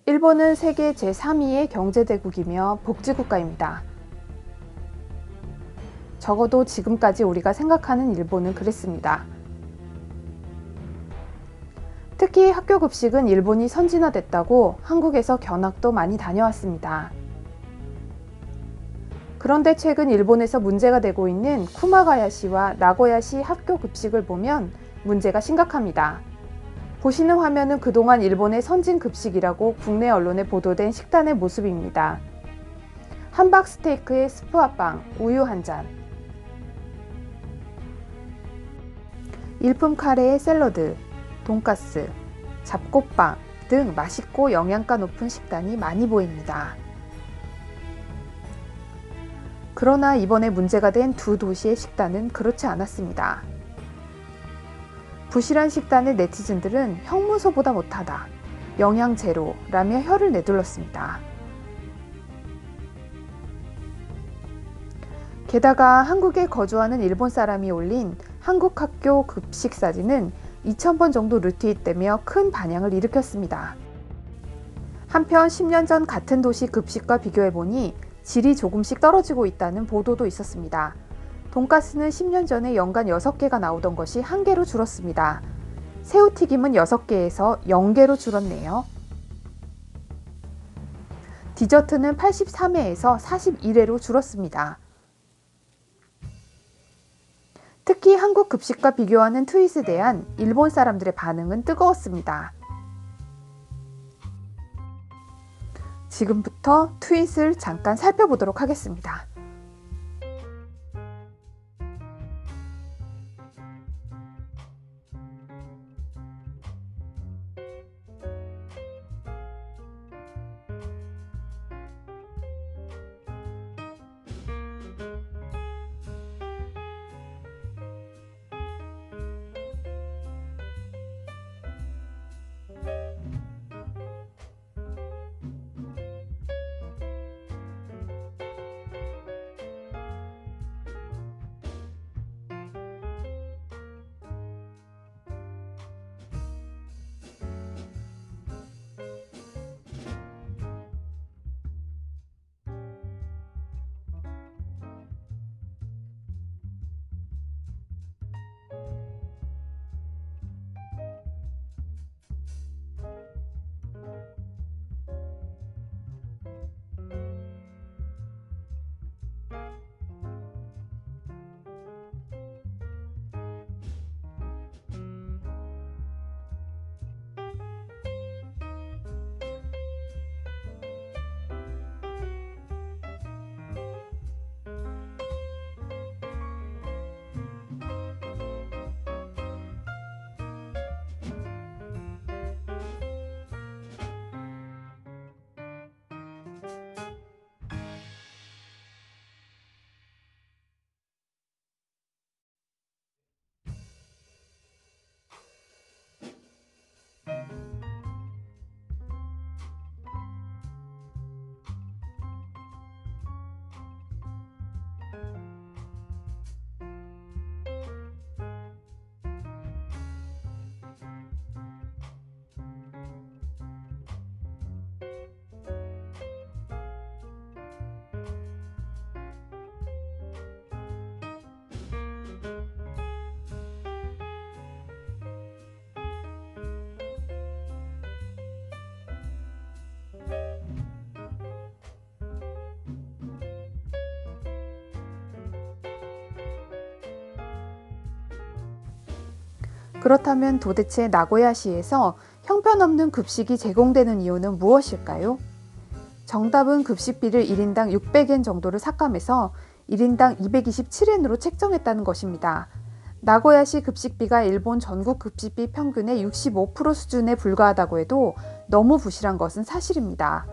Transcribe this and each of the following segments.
일본은 세계 제3위의 경제대국이며 복지국가입니다. 적어도 지금까지 우리가 생각하는 일본은 그랬습니다. 특히 학교 급식은 일본이 선진화됐다고 한국에서 견학도 많이 다녀왔습니다. 그런데 최근 일본에서 문제가 되고 있는 쿠마가야시와 나고야시 학교 급식을 보면 문제가 심각합니다. 보시는 화면은 그동안 일본의 선진 급식이라고 국내 언론에 보도된 식단의 모습입니다. 함박 스테이크에 스프와빵, 우유 한 잔, 일품 카레에 샐러드, 돈가스, 잡곡빵 등 맛있고 영양가 높은 식단이 많이 보입니다. 그러나 이번에 문제가 된 두 도시의 식단은 그렇지 않았습니다. 부실한 식단을 네티즌들은 형무소보다 못하다, 영양 제로라며 혀를 내둘렀습니다. 게다가 한국에 거주하는 일본 사람이 올린 한국 학교 급식 사진은 2000번 정도 리트윗되며 큰 반향을 일으켰습니다. 한편 10년 전 같은 도시 급식과 비교해보니 질이 조금씩 떨어지고 있다는 보도도 있었습니다. 돈가스는 10년 전에 연간 6개가 나오던 것이 1개로 줄었습니다. 새우튀김은 6개에서 0개로 줄었네요. 디저트는 83회에서 41회로 줄었습니다. 특히 한국 급식과 비교하는 트윗에 대한 일본 사람들의 반응은 뜨거웠습니다. 지금부터 트윗을 잠깐 살펴보도록 하겠습니다. 그렇다면 도대체 나고야시에서 형편없는 급식이 제공되는 이유는 무엇일까요? 정답은 급식비를 1인당 600엔 정도를 삭감해서 1인당 227엔으로 책정했다는 것입니다. 나고야시 급식비가 일본 전국 급식비 평균의 65% 수준에 불과하다고 해도 너무 부실한 것은 사실입니다.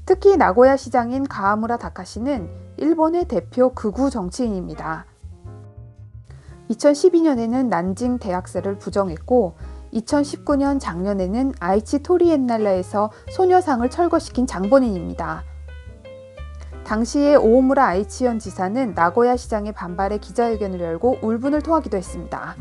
특히 나고야 시장인 가하무라 다카시는 일본의 대표 극우 정치인입니다. 2012년에는 난징 대학살을 부정했고 2019년 작년에는 아이치 토리엔날라에서 소녀상을 철거시킨 장본인입니다. 당시에 오오무라 아이치현 지사는 나고야 시장의 반발에 기자회견을 열고 울분을 토하기도 했습니다.